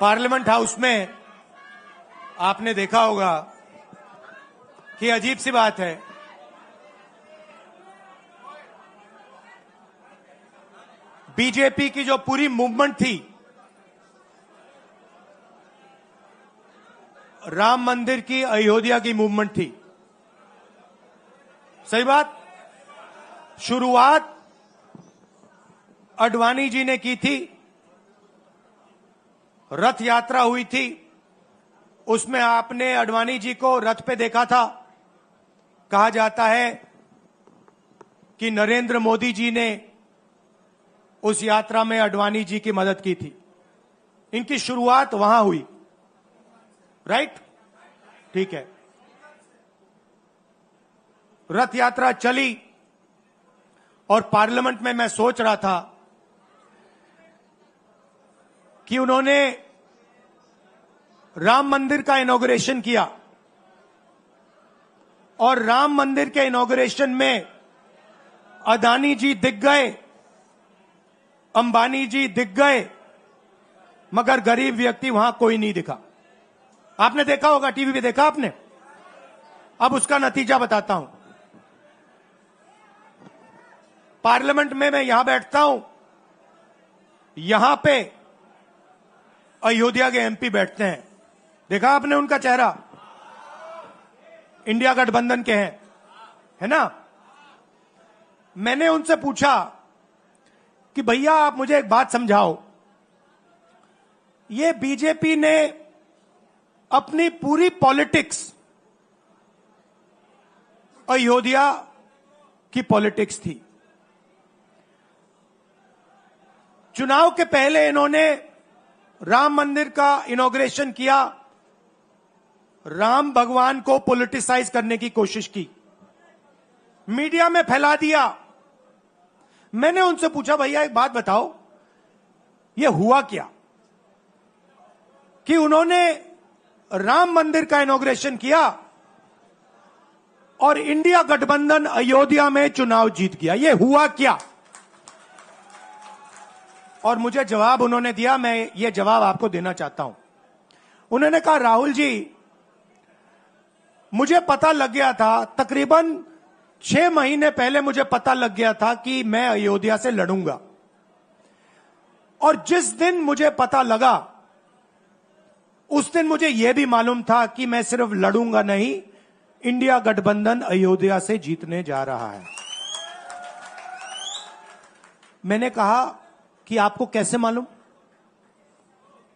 Parliament house में आपने देखा होगा कि अजीब सी बात है, बीजेपी की जो पूरी मूवमेंट थी, राम मंदिर की, अयोध्या की मूवमेंट थी। सही बात। शुरुआत अडवाणी जी ने की थी, रथ यात्रा हुई थी, उसमें आपने अडवाणी जी को रथ पे देखा था। कहा जाता है कि नरेंद्र मोदी जी ने उस यात्रा में अडवाणी जी की मदद की थी। इनकी शुरुआत वहां हुई, राइट? ठीक है। रथ यात्रा चली और पार्लियामेंट में मैं सोच रहा था कि उन्होंने राम मंदिर का इनॉग्रेशन किया और राम मंदिर के इनॉग्रेशन में अदानी जी दिख गए, अंबानी जी दिख गए, मगर गरीब व्यक्ति वहां कोई नहीं दिखा। आपने देखा होगा, टीवी पे देखा आपने। अब उसका नतीजा बताता हूं। पार्लियामेंट में मैं यहां बैठता हूं, यहां पे अयोध्या के एमपी बैठते हैं। देखा आपने उनका चेहरा, इंडिया गठबंधन के हैं, है ना? मैंने उनसे पूछा कि भैया आप मुझे एक बात समझाओ, ये बीजेपी ने अपनी पूरी पॉलिटिक्स अयोध्या की पॉलिटिक्स थी। चुनाव के पहले इन्होंने राम मंदिर का इनॉग्रेशन किया, राम भगवान को पॉलिटिसाइज करने की कोशिश की, मीडिया में फैला दिया। मैंने उनसे पूछा भैया एक बात बताओ, यह हुआ क्या कि उन्होंने राम मंदिर का इनॉग्रेशन किया और इंडिया गठबंधन अयोध्या में चुनाव जीत गया? यह हुआ क्या? और मुझे जवाब उन्होंने दिया, मैं ये जवाब आपको देना चाहता हूं। उन्होंने कहा राहुल जी, मुझे पता लग गया था, तकरीबन 6 महीने पहले मुझे पता लग गया था कि मैं अयोध्या से लड़ूंगा, और जिस दिन मुझे पता लगा उस दिन मुझे यह भी मालूम था कि मैं सिर्फ लड़ूंगा नहीं, इंडिया गठबंधन अयोध्या से जीतने जा रहा है। मैंने कहा कि आपको कैसे मालूम?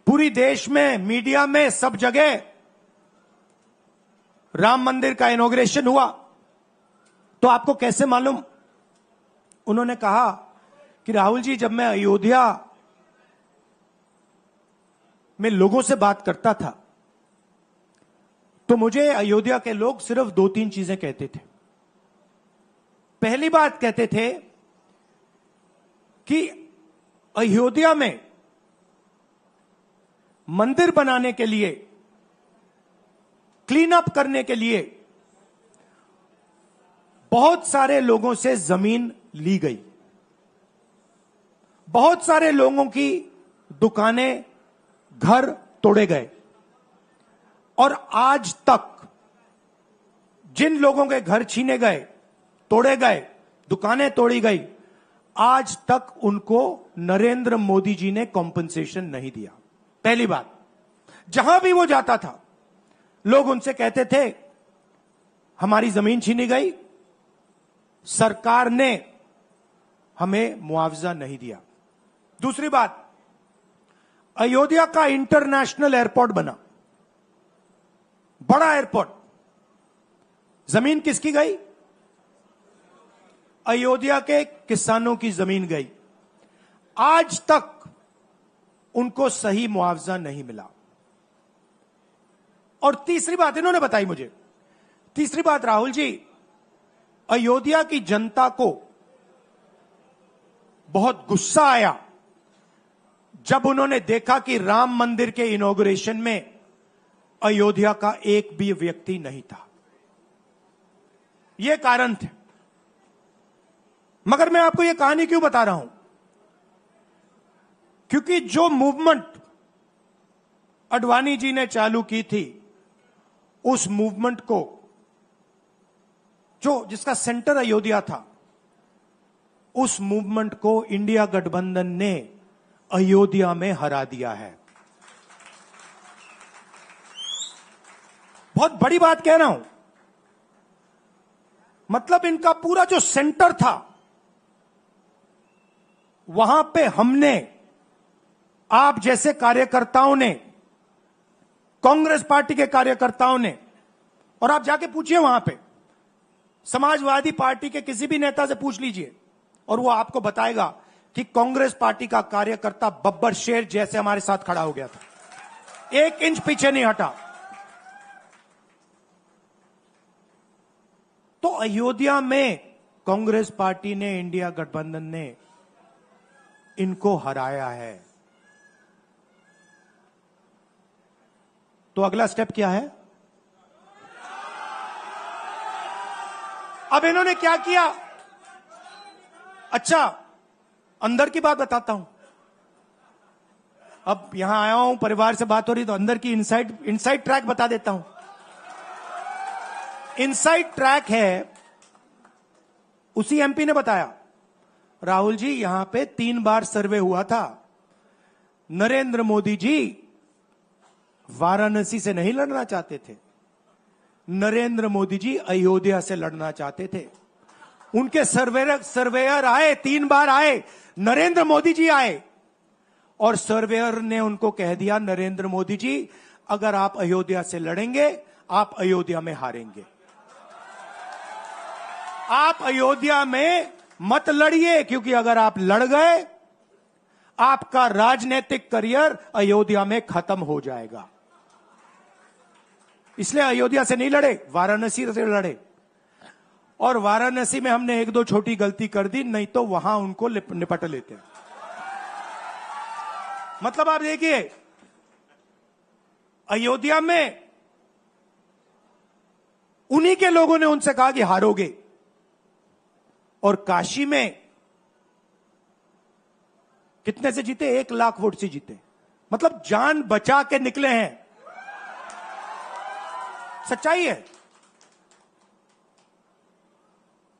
पूरी देश में, मीडिया में, सब जगह राम मंदिर का इनॉग्रेशन हुआ, तो आपको कैसे मालूम? उन्होंने कहा कि राहुल जी, जब मैं अयोध्या में लोगों से बात करता था तो मुझे अयोध्या के लोग सिर्फ 2-3 चीजें कहते थे। पहली बात कहते थे कि अयोध्या में मंदिर बनाने के लिए, क्लीन अप करने के लिए बहुत सारे लोगों से जमीन ली गई, बहुत सारे लोगों की दुकानें, घर तोड़े गए, और आज तक जिन लोगों के घर छीने गए, तोड़े गए, दुकानें तोड़ी गई, आज तक उनको नरेंद्र मोदी जी ने कॉम्पनसेशन नहीं दिया। पहली बात। जहां भी वो जाता था लोग उनसे कहते थे हमारी जमीन छीनी गई, सरकार ने हमें मुआवजा नहीं दिया। दूसरी बात, अयोध्या का इंटरनेशनल एयरपोर्ट बना, बड़ा एयरपोर्ट, जमीन किसकी गई? अयोध्या के किसानों की जमीन गई। आज तक उनको सही मुआवजा नहीं मिला। और तीसरी बात इन्होंने बताई मुझे, तीसरी बात, राहुल जी, अयोध्या की जनता को बहुत गुस्सा आया जब उन्होंने देखा कि राम मंदिर के इनॉग्रेशन में अयोध्या का एक भी व्यक्ति नहीं था। यह कारण थे। मगर मैं आपको यह कहानी क्यों बता रहा हूं? क्योंकि जो मूवमेंट अडवाणी जी ने चालू की थी, उस मूवमेंट को, जिसका सेंटर अयोध्या था, उस मूवमेंट को इंडिया गठबंधन ने अयोध्या में हरा दिया है। बहुत बड़ी बात कह रहा हूं। मतलब इनका पूरा जो सेंटर था, वहां पे हमने, आप जैसे कार्यकर्ताओं ने, कांग्रेस पार्टी के कार्यकर्ताओं ने, और आप जाके पूछिए वहां पे समाजवादी पार्टी के किसी भी नेता से पूछ लीजिए, और वो आपको बताएगा कि कांग्रेस पार्टी का कार्यकर्ता बब्बर शेर जैसे हमारे साथ खड़ा हो गया था, 1 इंच पीछे नहीं हटा। तो अयोध्या में कांग्रेस पार्टी ने, इंडिया गठबंधन ने इनको हराया है। तो अगला स्टेप क्या है? अब इन्होंने क्या किया? अच्छा, अंदर की बात बताता हूं। अब यहां आया हूं, परिवार से बात हो रही, तो अंदर की इनसाइड ट्रैक बता देता हूं। इनसाइड ट्रैक है, उसी एमपी ने बताया, राहुल जी यहां पे 3 बार सर्वे हुआ था, नरेंद्र मोदी जी वाराणसी से नहीं लड़ना चाहते थे, नरेंद्र मोदी जी अयोध्या से लड़ना चाहते थे। उनके सर्वेयर आए, 3 बार आए, नरेंद्र मोदी जी आए, और सर्वेयर ने उनको कह दिया, नरेंद्र मोदी जी अगर आप अयोध्या से लड़ेंगे, आप अयोध्या में हारेंगे, आप अयोध्या में मत लड़िए, क्योंकि अगर आप लड़ गए, आपका राजनीतिक करियर अयोध्या में खत्म हो जाएगा। इसलिए अयोध्या से नहीं लड़े, वाराणसी से लड़े। और वाराणसी में हमने 1-2 छोटी गलती कर दी, नहीं तो वहां उनको निपट लेते। मतलब आप देखिए, अयोध्या में उन्हीं के लोगों ने उनसे कहा कि हारोगे, और काशी में कितने से जीते? 1 लाख वोट से जीते। मतलब जान बचा के निकले हैं। सच्चाई है।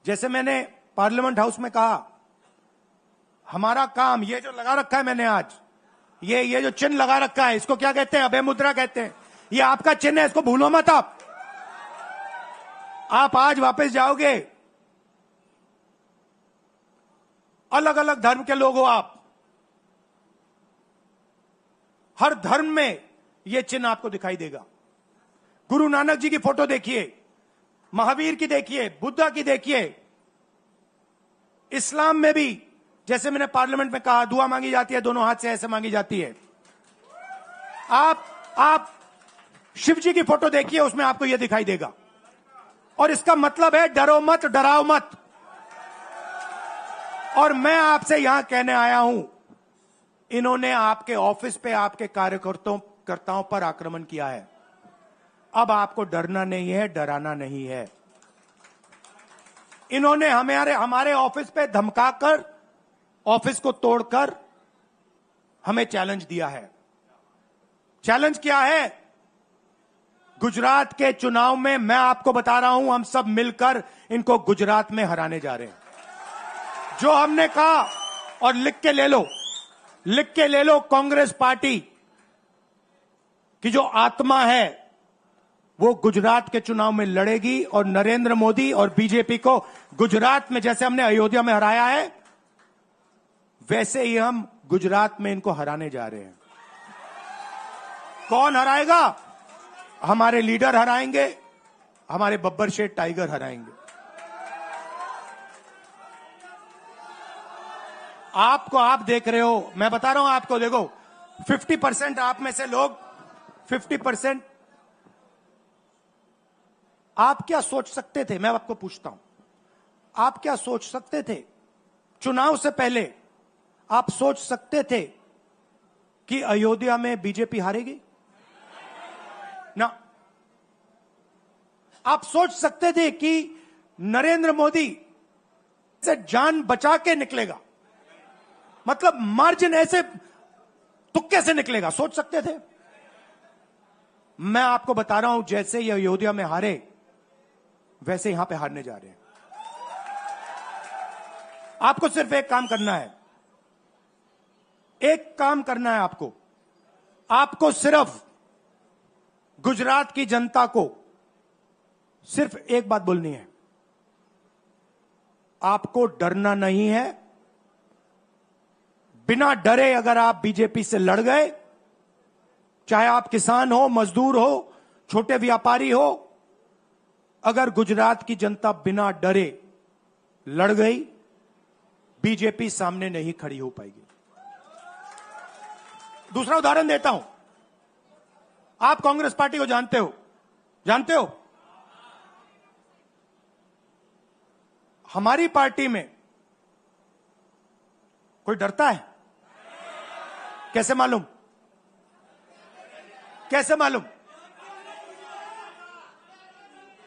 जैसे मैंने पार्लियामेंट हाउस में कहा, हमारा काम, ये जो लगा रखा है मैंने आज, ये जो चिन्ह लगा रखा है, इसको क्या कहते हैं? अभय मुद्रा कहते हैं। ये आपका चिन्ह है, इसको भूलो मत। आप आज वापस जाओगे, अलग अलग धर्म के लोग हो आप, हर धर्म में यह चिन्ह आपको दिखाई देगा। गुरु नानक जी की फोटो देखिए, महावीर की देखिए, बुद्धा की देखिए। इस्लाम में भी, जैसे मैंने पार्लियामेंट में कहा, दुआ मांगी जाती है, दोनों हाथ से ऐसे मांगी जाती है। आप शिव जी की फोटो देखिए, उसमें आपको यह दिखाई देगा। और इसका मतलब है डरो मत, डराओ मत। और मैं आपसे यहां कहने आया हूं, इन्होंने आपके ऑफिस पे, आपके कार्यकर्ताओं पर आक्रमण किया है। अब आपको डरना नहीं है, डराना नहीं है। इन्होंने हमारे ऑफिस पे धमकाकर, ऑफिस को तोड़कर हमें चैलेंज दिया है। चैलेंज क्या है? गुजरात के चुनाव में मैं आपको बता रहा हूं, हम सब मिलकर इनको गुजरात में हराने जा रहे हैं। जो हमने कहा, और लिख के ले लो, कांग्रेस पार्टी की जो आत्मा है वो गुजरात के चुनाव में लड़ेगी, और नरेंद्र मोदी और बीजेपी को गुजरात में, जैसे हमने अयोध्या में हराया है, वैसे ही हम गुजरात में इनको हराने जा रहे हैं। कौन हराएगा? हमारे लीडर हराएंगे, हमारे बब्बर शेर टाइगर हराएंगे। आप देख रहे हो, मैं बता रहा हूं आपको, देखो 50% आप में से लोग, 50% आप क्या सोच सकते थे? मैं आपको पूछता हूं, आप क्या सोच सकते थे? चुनाव से पहले आप सोच सकते थे कि अयोध्या में बीजेपी हारेगी? ना। आप सोच सकते थे कि नरेंद्र मोदी से जान बचा के निकलेगा? मतलब मार्जिन ऐसे तुक्के से निकलेगा, सोच सकते थे? मैं आपको बता रहा हूं, जैसे ये अयोध्या में हारे वैसे यहां पे हारने जा रहे हैं। आपको सिर्फ एक काम करना है, एक काम करना है आपको सिर्फ गुजरात की जनता को सिर्फ एक बात बोलनी है, आपको डरना नहीं है। बिना डरे अगर आप बीजेपी से लड़ गए, चाहे आप किसान हो, मजदूर हो, छोटे व्यापारी हो, अगर गुजरात की जनता बिना डरे लड़ गई, बीजेपी सामने नहीं खड़ी हो पाएगी। दूसरा उदाहरण देता हूं, आप कांग्रेस पार्टी को जानते हो? हमारी पार्टी में कोई डरता है? कैसे मालूम?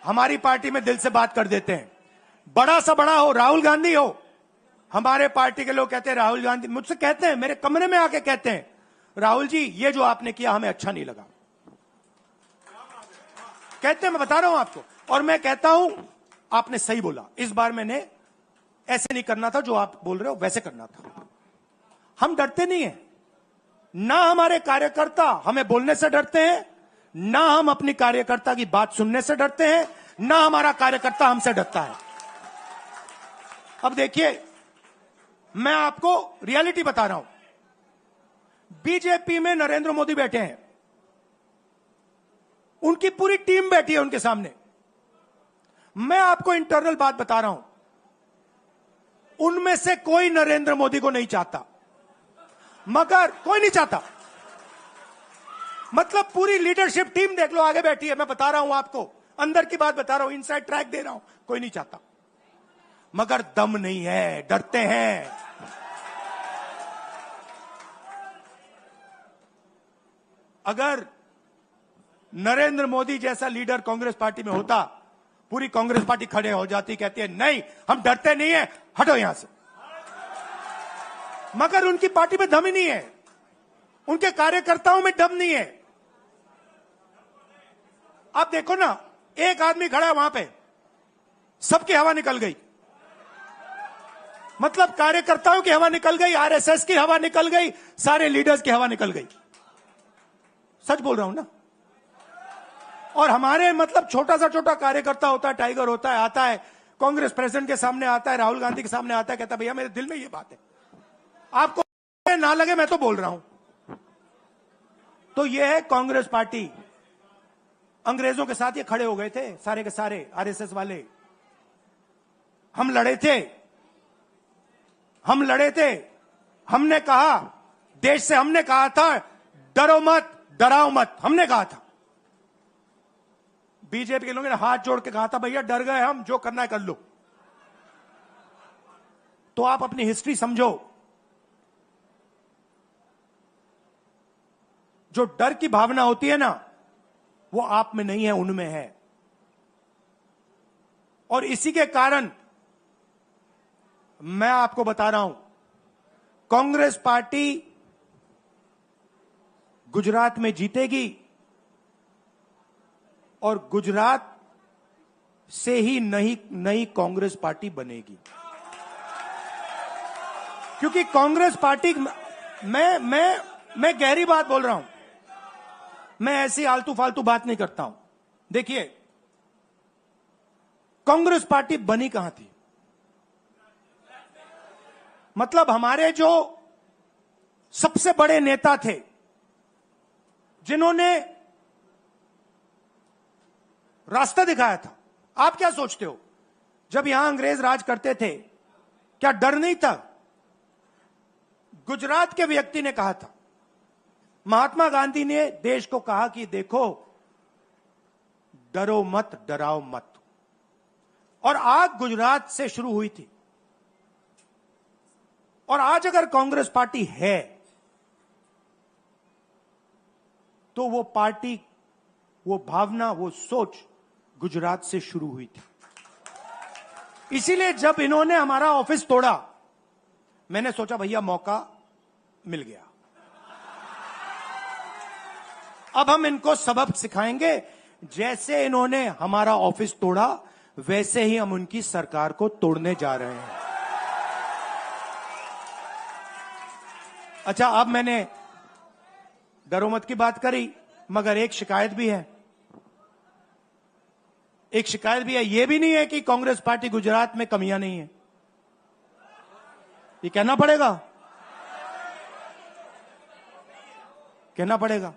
हमारी पार्टी में दिल से बात कर देते हैं। बड़ा सा बड़ा हो, राहुल गांधी हो, हमारे पार्टी के लोग कहते हैं राहुल गांधी, मुझसे कहते हैं, मेरे कमरे में आके कहते हैं, राहुल जी ये जो आपने किया हमें अच्छा नहीं लगा। कहते हैं, मैं बता रहा हूं आपको, और मैं कहता हूं आपने सही बोला, इस बार मैंने ऐसे नहीं करना था, जो आप बोल रहे हो वैसे करना था। हम डरते नहीं हैं, ना हमारे कार्यकर्ता हमें बोलने से डरते हैं, ना हम अपनी कार्यकर्ता की बात सुनने से डरते हैं, ना हमारा कार्यकर्ता हमसे डरता है। अब देखिए, मैं आपको रियलिटी बता रहा हूं। बीजेपी में नरेंद्र मोदी बैठे हैं, उनकी पूरी टीम बैठी है उनके सामने। मैं आपको इंटरनल बात बता रहा हूं, उनमें से कोई नरेंद्र मोदी को नहीं चाहता, मगर कोई नहीं चाहता, मतलब पूरी लीडरशिप टीम देख लो, आगे बैठी है। मैं बता रहा हूं आपको, अंदर की बात बता रहा हूं, इनसाइड ट्रैक दे रहा हूं, कोई नहीं चाहता, मगर दम नहीं है, डरते हैं। अगर नरेंद्र मोदी जैसा लीडर कांग्रेस पार्टी में होता, पूरी कांग्रेस पार्टी खड़े हो जाती, कहती है नहीं हम डरते नहीं है, हटो यहां से। मगर उनकी पार्टी में दम ही नहीं है, उनके कार्यकर्ताओं में दम नहीं है। आप देखो ना, एक आदमी खड़ा है वहां पे, सबकी हवा निकल गई, मतलब कार्यकर्ताओं की हवा निकल गई, आरएसएस की हवा निकल गई, सारे लीडर्स की हवा निकल गई। सच बोल रहा हूं ना। और हमारे मतलब छोटा कार्यकर्ता होता है, टाइगर होता है, आता है कांग्रेस प्रेसिडेंट के सामने, आता है राहुल गांधी के सामने, आता है, कहता है भैया मेरे दिल में ये बात है, आपको ना लगे मैं तो बोल रहा हूं। तो ये है कांग्रेस पार्टी। अंग्रेजों के साथ ये खड़े हो गए थे सारे के सारे आरएसएस वाले। हम लड़े थे, हमने कहा, देश से हमने कहा था डरो मत, डराओ मत, हमने कहा था। बीजेपी के लोगों ने हाथ जोड़ के कहा था भैया डर गए हम, जो करना है कर लो। तो आप अपनी हिस्ट्री समझो, जो डर की भावना होती है ना, वो आप में नहीं है, उनमें है। और इसी के कारण मैं आपको बता रहा हूं, कांग्रेस पार्टी गुजरात में जीतेगी और गुजरात से ही नई कांग्रेस पार्टी बनेगी। क्योंकि कांग्रेस पार्टी, मैं गहरी बात बोल रहा हूं, मैं ऐसी आलतू फालतू बात नहीं करता हूं। देखिए, कांग्रेस पार्टी बनी कहां थी? मतलब हमारे जो सबसे बड़े नेता थे, जिन्होंने रास्ता दिखाया था। आप क्या सोचते हो, जब यहां अंग्रेज राज करते थे, क्या डर नहीं था? गुजरात के व्यक्ति ने कहा था, महात्मा गांधी ने देश को कहा कि देखो, डरो मत, डराओ मत। और आग गुजरात से शुरू हुई थी। और आज अगर कांग्रेस पार्टी है, तो वो पार्टी, वो भावना, वो सोच गुजरात से शुरू हुई थी। इसीलिए जब इन्होंने हमारा ऑफिस तोड़ा, मैंने सोचा भैया मौका मिल गया। अब हम इनको सबक सिखाएंगे। जैसे इन्होंने हमारा ऑफिस तोड़ा, वैसे ही हम उनकी सरकार को तोड़ने जा रहे हैं। अच्छा, अब मैंने दरोमत की बात करी, मगर एक शिकायत भी है। एक शिकायत भी है। यह भी नहीं है कि कांग्रेस पार्टी गुजरात में कमियां नहीं है, ये कहना पड़ेगा, कहना पड़ेगा।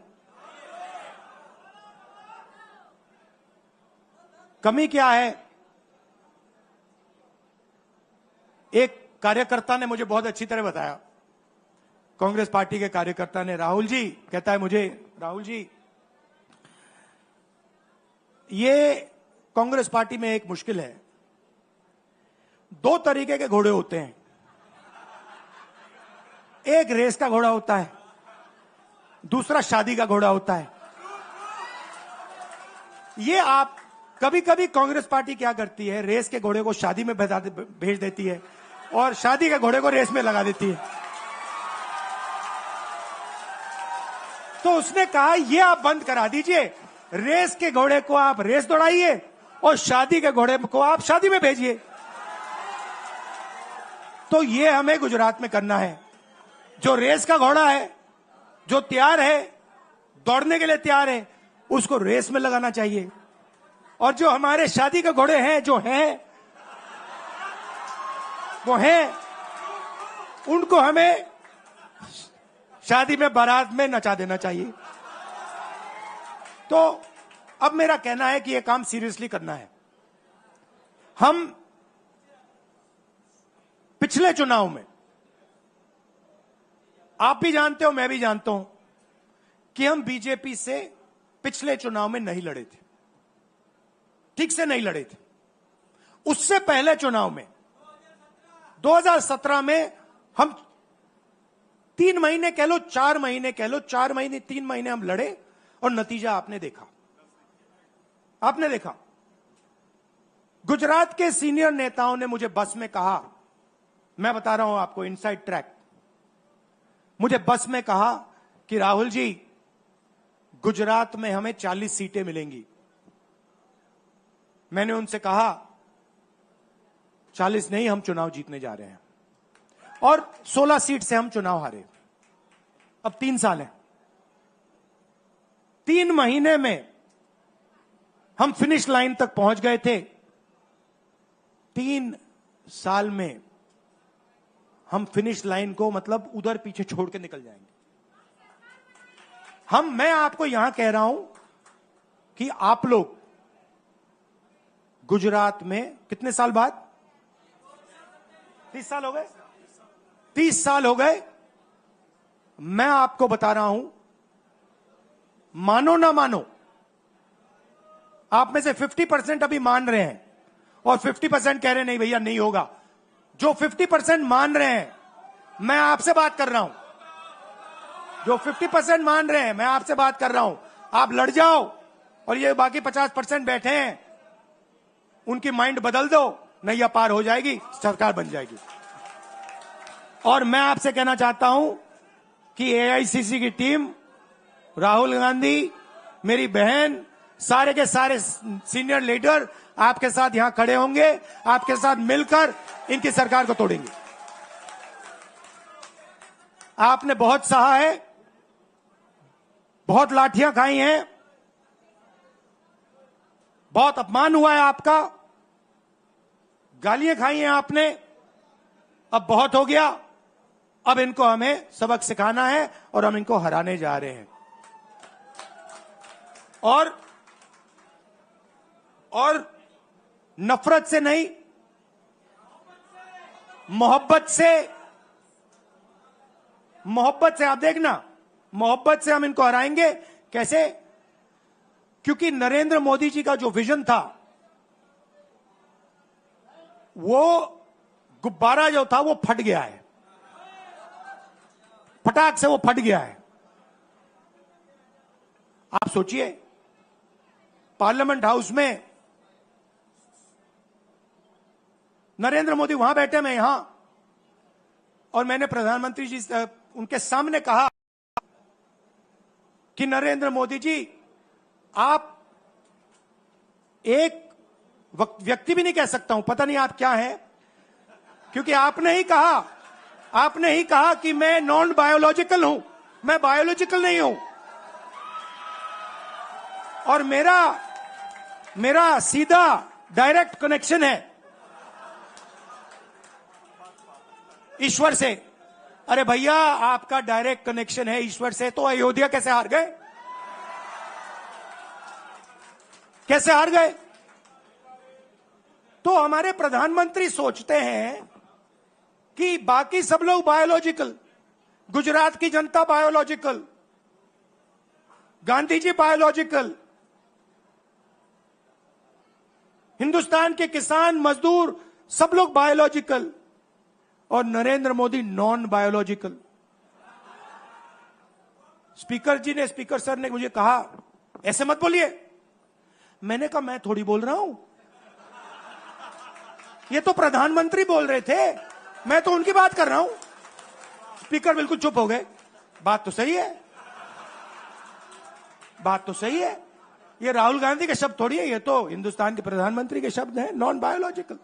कमी क्या है? एक कार्यकर्ता ने मुझे बहुत अच्छी तरह बताया, कांग्रेस पार्टी के कार्यकर्ता ने, राहुल जी, कहता है मुझे, राहुल जी, ये कांग्रेस पार्टी में एक मुश्किल है, दो तरीके के घोड़े होते हैं, एक रेस का घोड़ा होता है, दूसरा शादी का घोड़ा होता है। ये आप कभी कभी कांग्रेस पार्टी क्या करती है, रेस के घोड़े को शादी में भेज देती है और शादी के घोड़े को रेस में लगा देती है। तो उसने कहा ये आप बंद करा दीजिए, रेस के घोड़े को आप रेस दौड़ाइए और शादी के घोड़े को आप शादी में भेजिए। तो ये हमें गुजरात में करना है। जो रेस का घोड़ा है, जो तैयार है, दौड़ने के लिए तैयार है, उसको रेस में लगाना चाहिए। और जो हमारे शादी के घोड़े हैं, जो हैं, वो हैं, उनको हमें शादी में, बारात में नचा देना चाहिए। तो अब मेरा कहना है कि यह काम सीरियसली करना है। हम पिछले चुनाव में, आप भी जानते हो, मैं भी जानता हूं कि हम बीजेपी से पिछले चुनाव में नहीं लड़े थे, ठीक से नहीं लड़े थे। उससे पहले चुनाव में 2017 में हम 3 महीने कह लो, 4 महीने कह लो, 4 महीने 3 महीने हम लड़े और नतीजा आपने देखा। आपने देखा, गुजरात के सीनियर नेताओं ने मुझे बस में कहा, मैं बता रहा हूं आपको इनसाइड ट्रैक, मुझे बस में कहा कि राहुल जी, गुजरात में हमें 40 सीटें मिलेंगी। मैंने उनसे कहा 40 नहीं, हम चुनाव जीतने जा रहे हैं। और 16 सीट से हम चुनाव हारे। अब 3 साल है, 3 महीने में हम फिनिश लाइन तक पहुंच गए थे। 3 साल में हम फिनिश लाइन को मतलब उधर पीछे छोड़ के निकल जाएंगे। मैं आपको यहां कह रहा हूं कि आप लोग गुजरात में कितने साल बाद, 30 साल हो गए, 30 साल हो गए। मैं आपको बता रहा हूं, मानो ना मानो, आप में से 50% अभी मान रहे हैं और 50% कह रहे नहीं भैया नहीं होगा। जो 50% मान रहे हैं, मैं आपसे बात कर रहा हूं, जो 50% मान रहे हैं, मैं आपसे बात कर रहा हूं, आप लड़ जाओ और ये बाकी 50% बैठे हैं, उनकी माइंड बदल दो, नैया पार हो जाएगी, सरकार बन जाएगी। और मैं आपसे कहना चाहता हूं कि एआईसीसी की टीम, राहुल गांधी, मेरी बहन, सारे के सारे सीनियर लीडर आपके साथ यहां खड़े होंगे, आपके साथ मिलकर इनकी सरकार को तोड़ेंगे। आपने बहुत सहा है, बहुत लाठियां खाई हैं, बहुत अपमान हुआ है आपका, गालियां खाई हैं आपने, अब बहुत हो गया। अब इनको हमें सबक सिखाना है और हम इनको हराने जा रहे हैं। और नफरत से नहीं, मोहब्बत से आप देखना, मोहब्बत से हम इनको हराएंगे। कैसे? क्योंकि नरेंद्र मोदी जी का जो विजन था, वो गुब्बारा जो था वो फट गया है, फटाक से वो फट गया है। आप सोचिए, पार्लियामेंट हाउस में नरेंद्र मोदी वहां बैठे, मैं यहां, और मैंने प्रधानमंत्री जी उनके सामने कहा कि नरेंद्र मोदी जी, आप एक व्यक्ति भी नहीं कह सकता हूं, पता नहीं आप क्या हैं, क्योंकि आपने ही कहा कि मैं नॉन बायोलॉजिकल हूं। मैं बायोलॉजिकल नहीं हूं, और मेरा सीधा डायरेक्ट कनेक्शन है ईश्वर से। अरे भैया, आपका डायरेक्ट कनेक्शन है ईश्वर से, तो अयोध्या कैसे हार गए? कैसे हार गए? तो हमारे प्रधानमंत्री सोचते हैं कि बाकी सब लोग बायोलॉजिकल, गुजरात की जनता बायोलॉजिकल, गांधी जी बायोलॉजिकल, हिंदुस्तान के किसान मजदूर सब लोग बायोलॉजिकल, और Narendra Modi non biological. Speaker sir ने मुझे कहा, ऐसे मत बोलिए। मैंने कहा, मैं थोड़ी बोल रहा हूं, ये तो प्रधानमंत्री बोल रहे थे, मैं तो उनकी बात कर रहा हूं। स्पीकर बिल्कुल चुप हो गए। बात तो सही है, बात तो सही है, ये राहुल गांधी के शब्द थोड़ी है, ये तो हिंदुस्तान के प्रधानमंत्री के शब्द हैं, नॉन बायोलॉजिकल।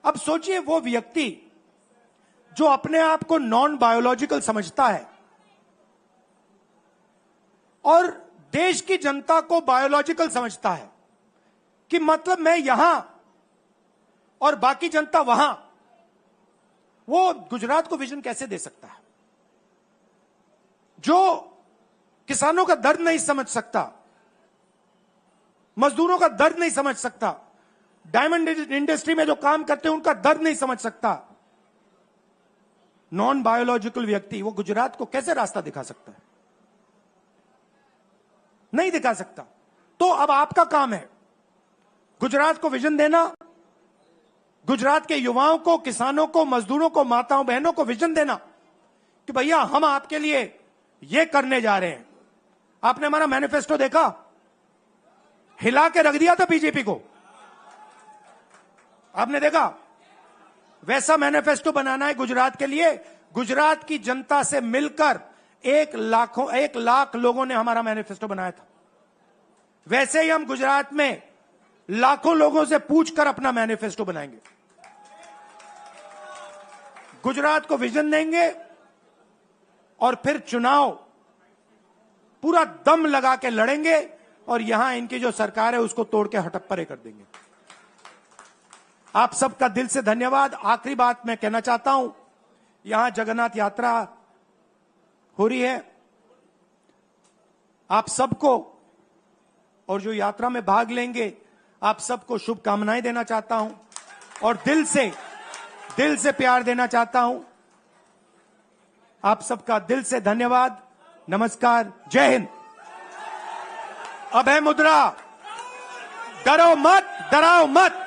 अब सोचिए, वो व्यक्ति जो अपने आप को नॉन बायोलॉजिकल समझता है और देश की जनता को बायोलॉजिकल समझता है, कि मतलब मैं यहां और बाकी जनता वहां, वो गुजरात को विजन कैसे दे सकता है? जो किसानों का दर्द नहीं समझ सकता, मजदूरों का दर्द नहीं समझ सकता, डायमंड इंडस्ट्री में जो काम करते हैं उनका दर्द नहीं समझ सकता, नॉन बायोलॉजिकल व्यक्ति वो गुजरात को कैसे रास्ता दिखा सकता है? नहीं दिखा सकता। तो अब आपका काम है गुजरात को विजन देना, गुजरात के युवाओं को, किसानों को, मजदूरों को, माताओं बहनों को विजन देना कि भैया हम आपके लिए ये करने जा रहे हैं। आपने हमारा मैनिफेस्टो देखा, हिला के रख दिया था बीजेपी को, आपने देखा? वैसा मैनिफेस्टो बनाना है गुजरात के लिए। गुजरात की जनता से मिलकर 1 लाख लोगों ने हमारा मैनिफेस्टो बनाया था। वैसे ही हम गुजरात में लाखों लोगों से पूछकर अपना मैनिफेस्टो बनाएंगे, गुजरात को विजन देंगे, और फिर चुनाव पूरा दम लगा के लड़ेंगे, और यहां इनकी जो सरकार है उसको तोड़ के हटप्परे कर देंगे। आप सबका दिल से धन्यवाद। आखिरी बात मैं कहना चाहता हूं, यहां जगन्नाथ यात्रा हो रही है, आप सबको, और जो यात्रा में भाग लेंगे, आप सबको शुभकामनाएं देना चाहता हूं, और दिल से प्यार देना चाहता हूं। आप सबका दिल से धन्यवाद, नमस्कार, जय हिंद। अब है मुद्रा, डरो मत, डराओ मत।